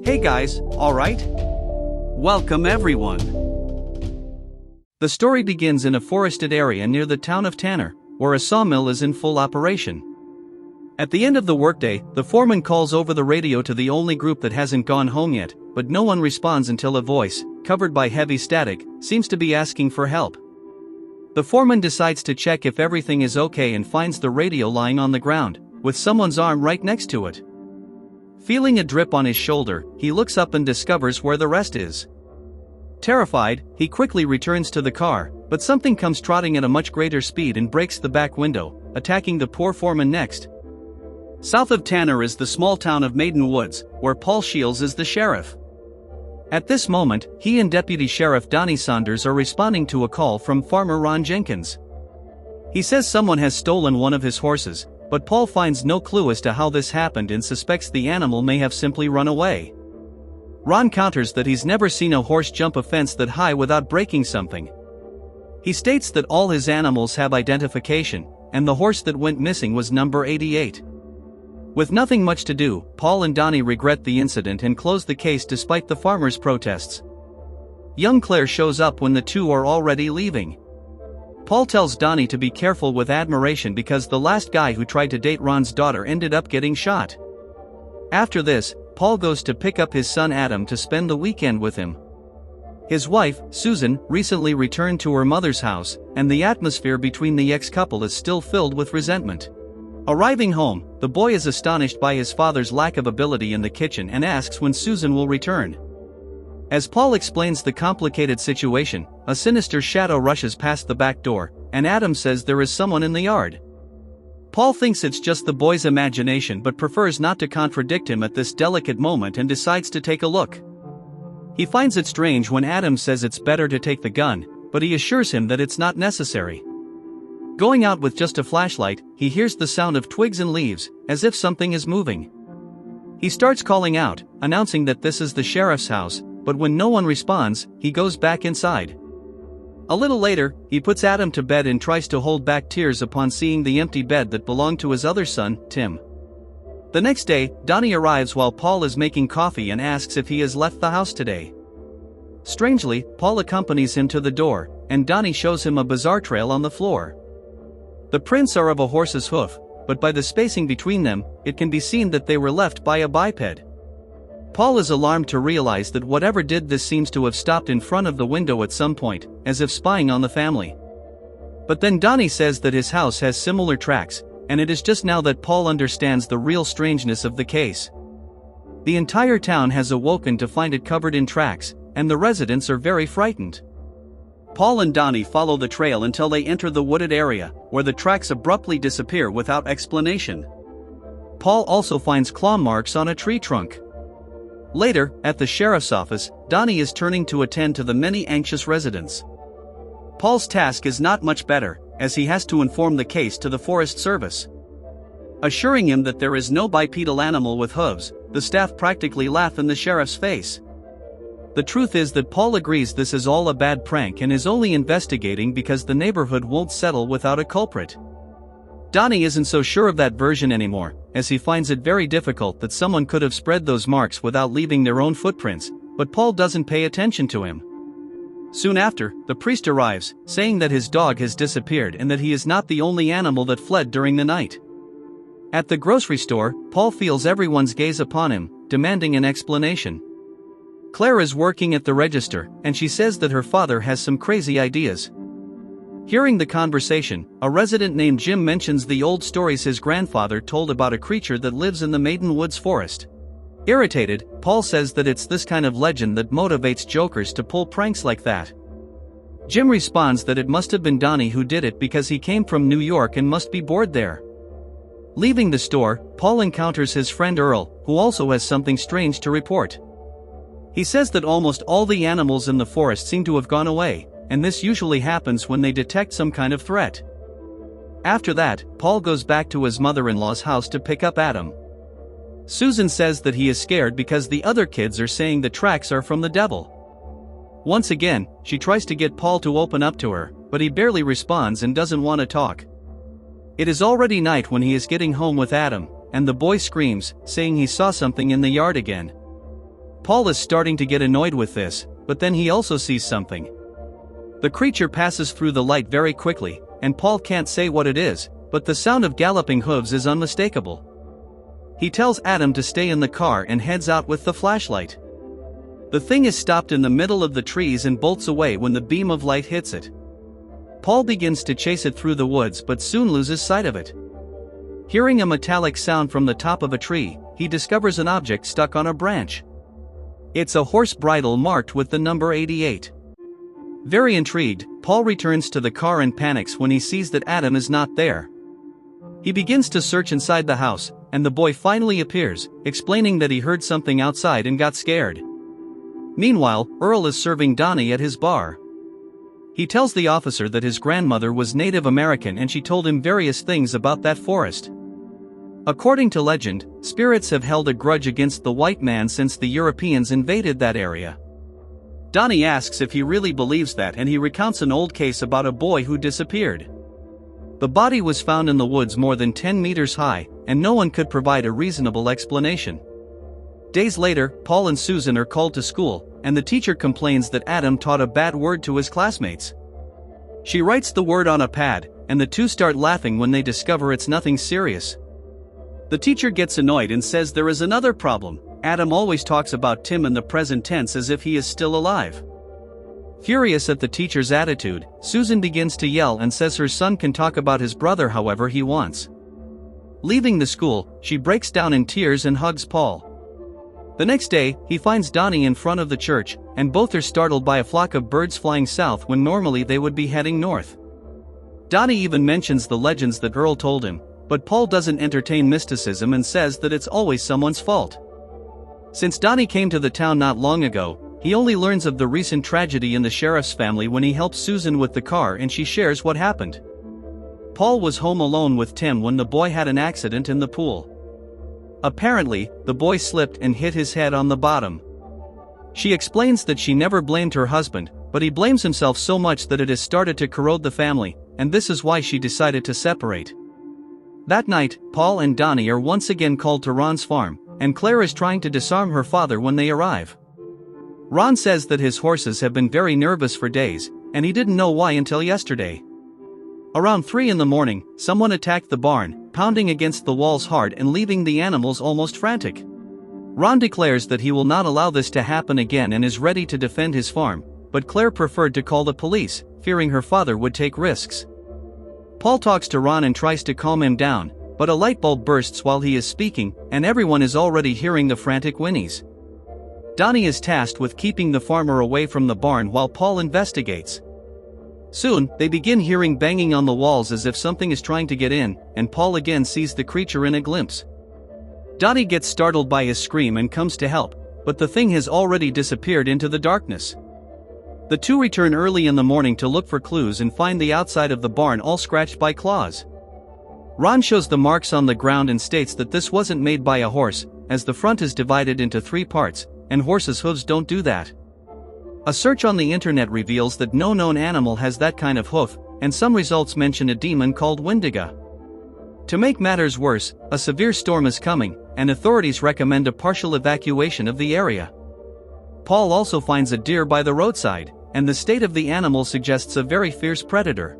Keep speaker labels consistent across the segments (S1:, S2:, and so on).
S1: Hey guys, alright? Welcome everyone. The story begins in a forested area near the town of Tanner, where a sawmill is in full operation. At the end of the workday, the foreman calls over the radio to the only group that hasn't gone home yet, but no one responds until a voice, covered by heavy static, seems to be asking for help. The foreman decides to check if everything is okay and finds the radio lying on the ground, with someone's arm right next to it. Feeling a drip on his shoulder, he looks up and discovers where the rest is. Terrified, he quickly returns to the car, but something comes trotting at a much greater speed and breaks the back window, attacking the poor foreman next. South of Tanner is the small town of Maiden Woods, where Paul Shields is the sheriff. At this moment, he and Deputy Sheriff Donnie Saunders are responding to a call from Farmer Ron Jenkins. He says someone has stolen one of his horses, but Paul finds no clue as to how this happened and suspects the animal may have simply run away. Ron counters that he's never seen a horse jump a fence that high without breaking something. He states that all his animals have identification, and the horse that went missing was number 88. With nothing much to do, Paul and Donnie regret the incident and close the case despite the farmers' protests. Young Claire shows up when the two are already leaving. Paul tells Donnie to be careful with admiration because the last guy who tried to date Ron's daughter ended up getting shot. After this, Paul goes to pick up his son Adam to spend the weekend with him. His wife, Susan, recently returned to her mother's house, and the atmosphere between the ex-couple is still filled with resentment. Arriving home, the boy is astonished by his father's lack of ability in the kitchen and asks when Susan will return. As Paul explains the complicated situation, a sinister shadow rushes past the back door, and Adam says there is someone in the yard. Paul thinks it's just the boy's imagination but prefers not to contradict him at this delicate moment and decides to take a look. He finds it strange when Adam says it's better to take the gun, but he assures him that it's not necessary. Going out with just a flashlight, he hears the sound of twigs and leaves, as if something is moving. He starts calling out, announcing that this is the sheriff's house, but when no one responds, he goes back inside. A little later, he puts Adam to bed and tries to hold back tears upon seeing the empty bed that belonged to his other son, Tim. The next day, Donnie arrives while Paul is making coffee and asks if he has left the house today. Strangely, Paul accompanies him to the door, and Donnie shows him a bizarre trail on the floor. The prints are of a horse's hoof, but by the spacing between them, it can be seen that they were left by a biped. Paul is alarmed to realize that whatever did this seems to have stopped in front of the window at some point, as if spying on the family. But then Donnie says that his house has similar tracks, and it is just now that Paul understands the real strangeness of the case. The entire town has awoken to find it covered in tracks, and the residents are very frightened. Paul and Donnie follow the trail until they enter the wooded area, where the tracks abruptly disappear without explanation. Paul also finds claw marks on a tree trunk. Later, at the sheriff's office, Donnie is turning to attend to the many anxious residents. Paul's task is not much better, as he has to inform the case to the Forest Service. Assuring him that there is no bipedal animal with hooves, the staff practically laugh in the sheriff's face. The truth is that Paul agrees this is all a bad prank and is only investigating because the neighborhood won't settle without a culprit. Donnie isn't so sure of that version anymore, as he finds it very difficult that someone could have spread those marks without leaving their own footprints, but Paul doesn't pay attention to him. Soon after, the priest arrives, saying that his dog has disappeared and that he is not the only animal that fled during the night. At the grocery store, Paul feels everyone's gaze upon him, demanding an explanation. Claire is working at the register, and she says that her father has some crazy ideas. Hearing the conversation, a resident named Jim mentions the old stories his grandfather told about a creature that lives in the Maiden Woods forest. Irritated, Paul says that it's this kind of legend that motivates jokers to pull pranks like that. Jim responds that it must have been Donnie who did it because he came from New York and must be bored there. Leaving the store, Paul encounters his friend Earl, who also has something strange to report. He says that almost all the animals in the forest seem to have gone away, and this usually happens when they detect some kind of threat. After that, Paul goes back to his mother-in-law's house to pick up Adam. Susan says that he is scared because the other kids are saying the tracks are from the devil. Once again, she tries to get Paul to open up to her, but he barely responds and doesn't want to talk. It is already night when he is getting home with Adam, and the boy screams, saying he saw something in the yard again. Paul is starting to get annoyed with this, but then he also sees something. The creature passes through the light very quickly, and Paul can't say what it is, but the sound of galloping hooves is unmistakable. He tells Adam to stay in the car and heads out with the flashlight. The thing is stopped in the middle of the trees and bolts away when the beam of light hits it. Paul begins to chase it through the woods but soon loses sight of it. Hearing a metallic sound from the top of a tree, he discovers an object stuck on a branch. It's a horse bridle marked with the number 88. Very intrigued, Paul returns to the car and panics when he sees that Adam is not there. He begins to search inside the house, and the boy finally appears, explaining that he heard something outside and got scared. Meanwhile, Earl is serving Donnie at his bar. He tells the officer that his grandmother was Native American and she told him various things about that forest. According to legend, spirits have held a grudge against the white man since the Europeans invaded that area. Donnie asks if he really believes that, and he recounts an old case about a boy who disappeared. The body was found in the woods more than 10 meters high, and no one could provide a reasonable explanation. Days later, Paul and Susan are called to school, and the teacher complains that Adam taught a bad word to his classmates. She writes the word on a pad, and the two start laughing when they discover it's nothing serious. The teacher gets annoyed and says there is another problem. Adam always talks about Tim in the present tense as if he is still alive. Furious at the teacher's attitude, Susan begins to yell and says her son can talk about his brother however he wants. Leaving the school, she breaks down in tears and hugs Paul. The next day, he finds Donnie in front of the church, and both are startled by a flock of birds flying south when normally they would be heading north. Donnie even mentions the legends that Earl told him, but Paul doesn't entertain mysticism and says that it's always someone's fault. Since Donnie came to the town not long ago, he only learns of the recent tragedy in the sheriff's family when he helps Susan with the car and she shares what happened. Paul was home alone with Tim when the boy had an accident in the pool. Apparently, the boy slipped and hit his head on the bottom. She explains that she never blamed her husband, but he blames himself so much that it has started to corrode the family, and this is why she decided to separate. That night, Paul and Donnie are once again called to Ron's farm, and Claire is trying to disarm her father when they arrive. Ron says that his horses have been very nervous for days, and he didn't know why until yesterday. Around 3 in the morning, someone attacked the barn, pounding against the walls hard and leaving the animals almost frantic. Ron declares that he will not allow this to happen again and is ready to defend his farm, but Claire preferred to call the police, fearing her father would take risks. Paul talks to Ron and tries to calm him down, but a light bulb bursts while he is speaking, and everyone is already hearing the frantic whinnies. Donnie is tasked with keeping the farmer away from the barn while Paul investigates. Soon, they begin hearing banging on the walls as if something is trying to get in, and Paul again sees the creature in a glimpse. Donnie gets startled by his scream and comes to help, but the thing has already disappeared into the darkness. The two return early in the morning to look for clues and find the outside of the barn all scratched by claws. Ron shows the marks on the ground and states that this wasn't made by a horse, as the front is divided into 3 parts, and horses' hooves don't do that. A search on the internet reveals that no known animal has that kind of hoof, and some results mention a demon called Wendigo. To make matters worse, a severe storm is coming, and authorities recommend a partial evacuation of the area. Paul also finds a deer by the roadside, and the state of the animal suggests a very fierce predator.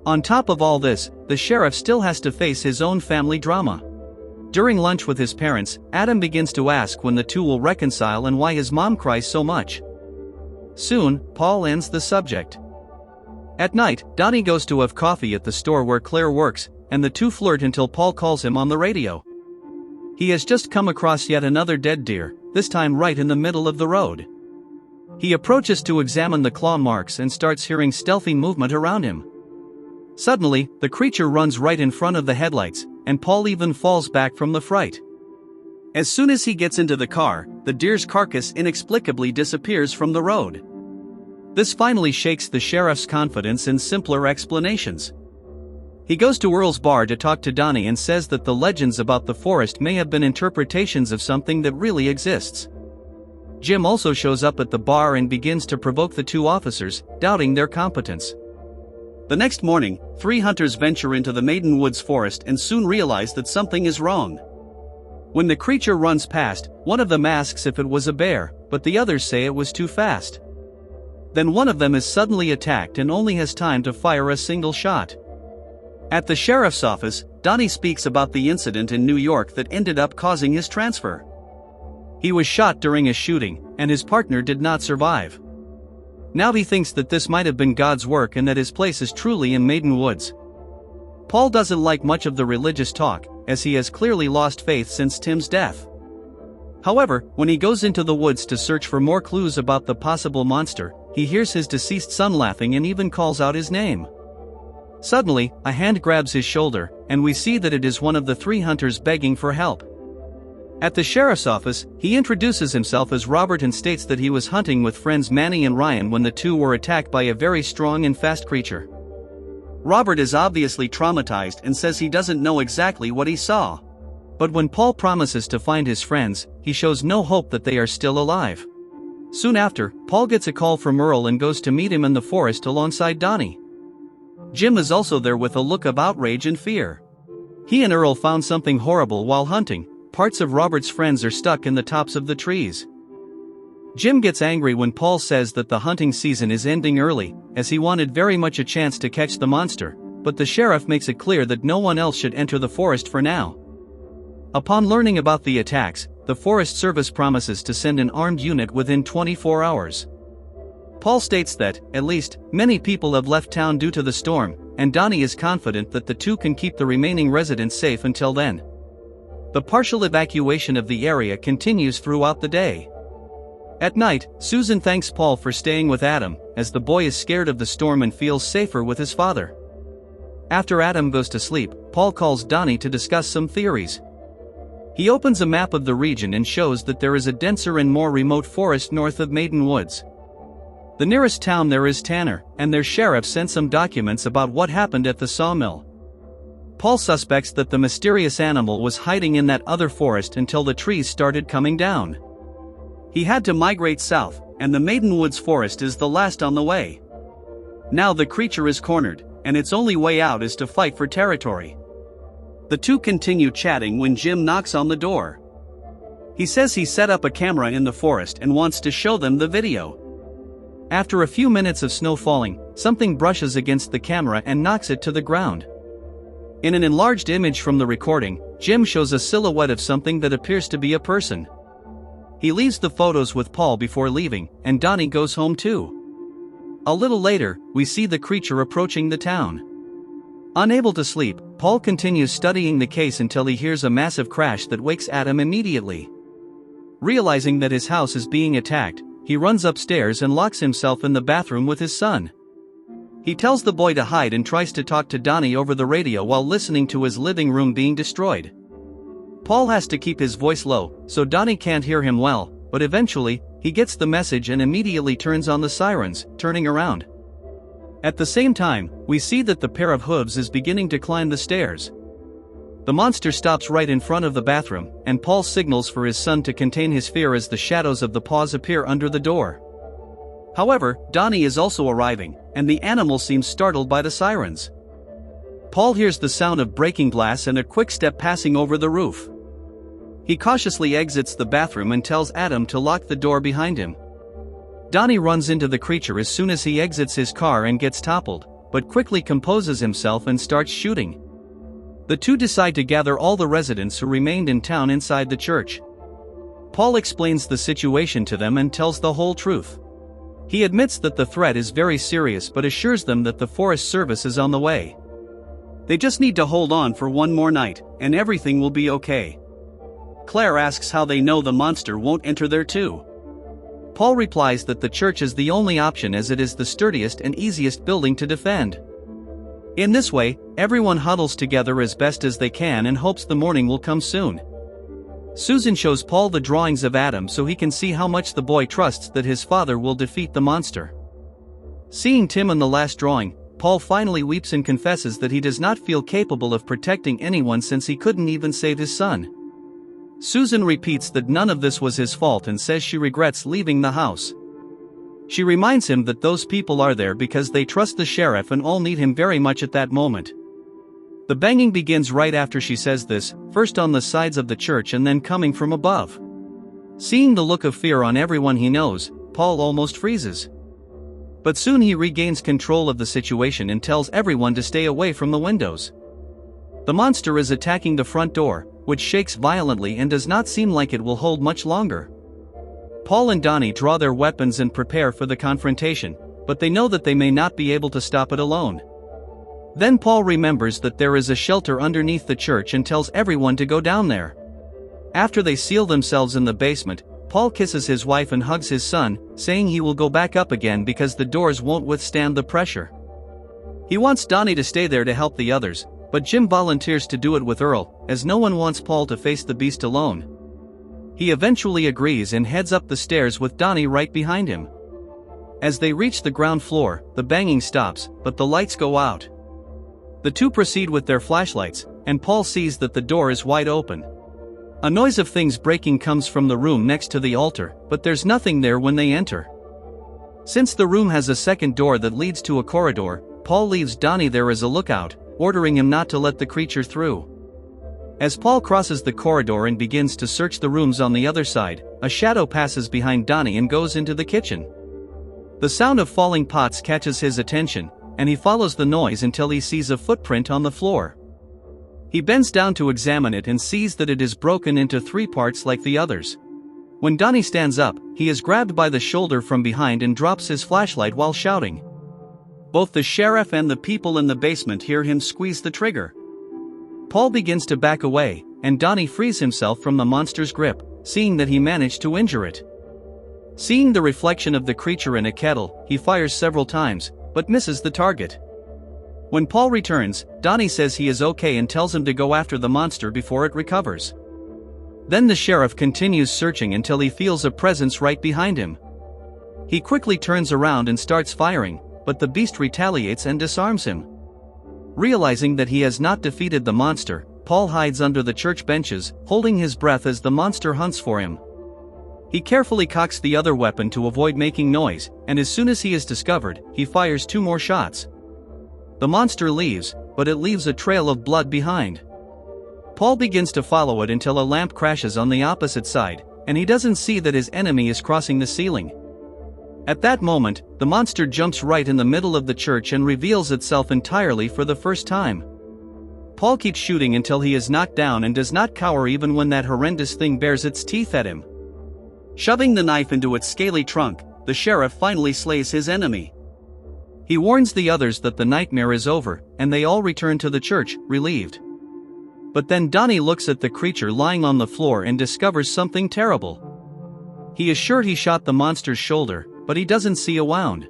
S1: On top of all this, the sheriff still has to face his own family drama. During lunch with his parents, Adam begins to ask when the two will reconcile and why his mom cries so much. Soon, Paul ends the subject. At night, Donnie goes to have coffee at the store where Claire works, and the two flirt until Paul calls him on the radio. He has just come across yet another dead deer, this time right in the middle of the road. He approaches to examine the claw marks and starts hearing stealthy movement around him. Suddenly, the creature runs right in front of the headlights, and Paul even falls back from the fright. As soon as he gets into the car, the deer's carcass inexplicably disappears from the road. This finally shakes the sheriff's confidence in simpler explanations. He goes to Earl's bar to talk to Donnie and says that the legends about the forest may have been interpretations of something that really exists. Jim also shows up at the bar and begins to provoke the two officers, doubting their competence. The next morning, 3 hunters venture into the Maiden Woods forest and soon realize that something is wrong. When the creature runs past, one of them asks if it was a bear, but the others say it was too fast. Then one of them is suddenly attacked and only has time to fire a single shot. At the sheriff's office, Donnie speaks about the incident in New York that ended up causing his transfer. He was shot during a shooting, and his partner did not survive. Now he thinks that this might have been God's work and that his place is truly in Maiden Woods. Paul doesn't like much of the religious talk, as he has clearly lost faith since Tim's death. However, when he goes into the woods to search for more clues about the possible monster, he hears his deceased son laughing and even calls out his name. Suddenly, a hand grabs his shoulder, and we see that it is one of the 3 hunters begging for help. At the sheriff's office, he introduces himself as Robert and states that he was hunting with friends Manny and Ryan when the two were attacked by a very strong and fast creature. Robert is obviously traumatized and says he doesn't know exactly what he saw. But when Paul promises to find his friends, he shows no hope that they are still alive. Soon after, Paul gets a call from Earl and goes to meet him in the forest alongside Donnie. Jim is also there with a look of outrage and fear. He and Earl found something horrible while hunting. Parts of Robert's friends are stuck in the tops of the trees. Jim gets angry when Paul says that the hunting season is ending early, as he wanted very much a chance to catch the monster, but the sheriff makes it clear that no one else should enter the forest for now. Upon learning about the attacks, the Forest Service promises to send an armed unit within 24 hours. Paul states that, at least, many people have left town due to the storm, and Donnie is confident that the two can keep the remaining residents safe until then. The partial evacuation of the area continues throughout the day. At night, Susan thanks Paul for staying with Adam, as the boy is scared of the storm and feels safer with his father. After Adam goes to sleep, Paul calls Donnie to discuss some theories. He opens a map of the region and shows that there is a denser and more remote forest north of Maiden Woods. The nearest town there is Tanner, and their sheriff sent some documents about what happened at the sawmill. Paul suspects that the mysterious animal was hiding in that other forest until the trees started coming down. He had to migrate south, and the Maiden Woods forest is the last on the way. Now the creature is cornered, and its only way out is to fight for territory. The two continue chatting when Jim knocks on the door. He says he set up a camera in the forest and wants to show them the video. After a few minutes of snow falling, something brushes against the camera and knocks it to the ground. In an enlarged image from the recording, Jim shows a silhouette of something that appears to be a person. He leaves the photos with Paul before leaving, and Donnie goes home too. A little later, we see the creature approaching the town. Unable to sleep, Paul continues studying the case until he hears a massive crash that wakes Adam immediately. Realizing that his house is being attacked, he runs upstairs and locks himself in the bathroom with his son. He tells the boy to hide and tries to talk to Donnie over the radio while listening to his living room being destroyed. Paul has to keep his voice low, so Donnie can't hear him well, but eventually, he gets the message and immediately turns on the sirens, turning around. At the same time, we see that the pair of hooves is beginning to climb the stairs. The monster stops right in front of the bathroom, and Paul signals for his son to contain his fear as the shadows of the paws appear under the door. However, Donnie is also arriving, and the animal seems startled by the sirens. Paul hears the sound of breaking glass and a quick step passing over the roof. He cautiously exits the bathroom and tells Adam to lock the door behind him. Donnie runs into the creature as soon as he exits his car and gets toppled, but quickly composes himself and starts shooting. The two decide to gather all the residents who remained in town inside the church. Paul explains the situation to them and tells the whole truth. He admits that the threat is very serious but assures them that the Forest Service is on the way. They just need to hold on for one more night, and everything will be okay. Claire asks how they know the monster won't enter there too. Paul replies that the church is the only option as it is the sturdiest and easiest building to defend. In this way, everyone huddles together as best as they can and hopes the morning will come soon. Susan shows Paul the drawings of Adam so he can see how much the boy trusts that his father will defeat the monster. Seeing Tim in the last drawing, Paul finally weeps and confesses that he does not feel capable of protecting anyone since he couldn't even save his son. Susan repeats that none of this was his fault and says she regrets leaving the house. She reminds him that those people are there because they trust the sheriff and all need him very much at that moment. The banging begins right after she says this, first on the sides of the church and then coming from above. Seeing the look of fear on everyone he knows, Paul almost freezes. But soon he regains control of the situation and tells everyone to stay away from the windows. The monster is attacking the front door, which shakes violently and does not seem like it will hold much longer. Paul and Donnie draw their weapons and prepare for the confrontation, but they know that they may not be able to stop it alone. Then Paul remembers that there is a shelter underneath the church and tells everyone to go down there. After they seal themselves in the basement, Paul kisses his wife and hugs his son, saying he will go back up again because the doors won't withstand the pressure. He wants Donnie to stay there to help the others, but Jim volunteers to do it with Earl, as no one wants Paul to face the beast alone. He eventually agrees and heads up the stairs with Donnie right behind him. As they reach the ground floor, the banging stops, but the lights go out. The two proceed with their flashlights, and Paul sees that the door is wide open. A noise of things breaking comes from the room next to the altar, but there's nothing there when they enter. Since the room has a second door that leads to a corridor, Paul leaves Donnie there as a lookout, ordering him not to let the creature through. As Paul crosses the corridor and begins to search the rooms on the other side, a shadow passes behind Donnie and goes into the kitchen. The sound of falling pots catches his attention, and he follows the noise until he sees a footprint on the floor. He bends down to examine it and sees that it is broken into 3 parts like the others. When Donnie stands up, he is grabbed by the shoulder from behind and drops his flashlight while shouting. Both the sheriff and the people in the basement hear him squeeze the trigger. Paul begins to back away, and Donnie frees himself from the monster's grip, seeing that he managed to injure it. Seeing the reflection of the creature in a kettle, he fires several times, but misses the target. When Paul returns, Donnie says he is okay and tells him to go after the monster before it recovers. Then the sheriff continues searching until he feels a presence right behind him. He quickly turns around and starts firing, but the beast retaliates and disarms him. Realizing that he has not defeated the monster, Paul hides under the church benches, holding his breath as the monster hunts for him. He carefully cocks the other weapon to avoid making noise, and as soon as he is discovered, he fires 2 more shots. The monster leaves, but it leaves a trail of blood behind. Paul begins to follow it until a lamp crashes on the opposite side, and he doesn't see that his enemy is crossing the ceiling. At that moment, the monster jumps right in the middle of the church and reveals itself entirely for the first time. Paul keeps shooting until he is knocked down and does not cower even when that horrendous thing bares its teeth at him. Shoving the knife into its scaly trunk, the sheriff finally slays his enemy. He warns the others that the nightmare is over, and they all return to the church, relieved. But then Donnie looks at the creature lying on the floor and discovers something terrible. He is sure he shot the monster's shoulder, but he doesn't see a wound.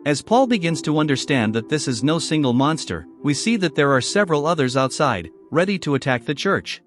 S1: As Paul begins to understand that this is no single monster, we see that there are several others outside, ready to attack the church.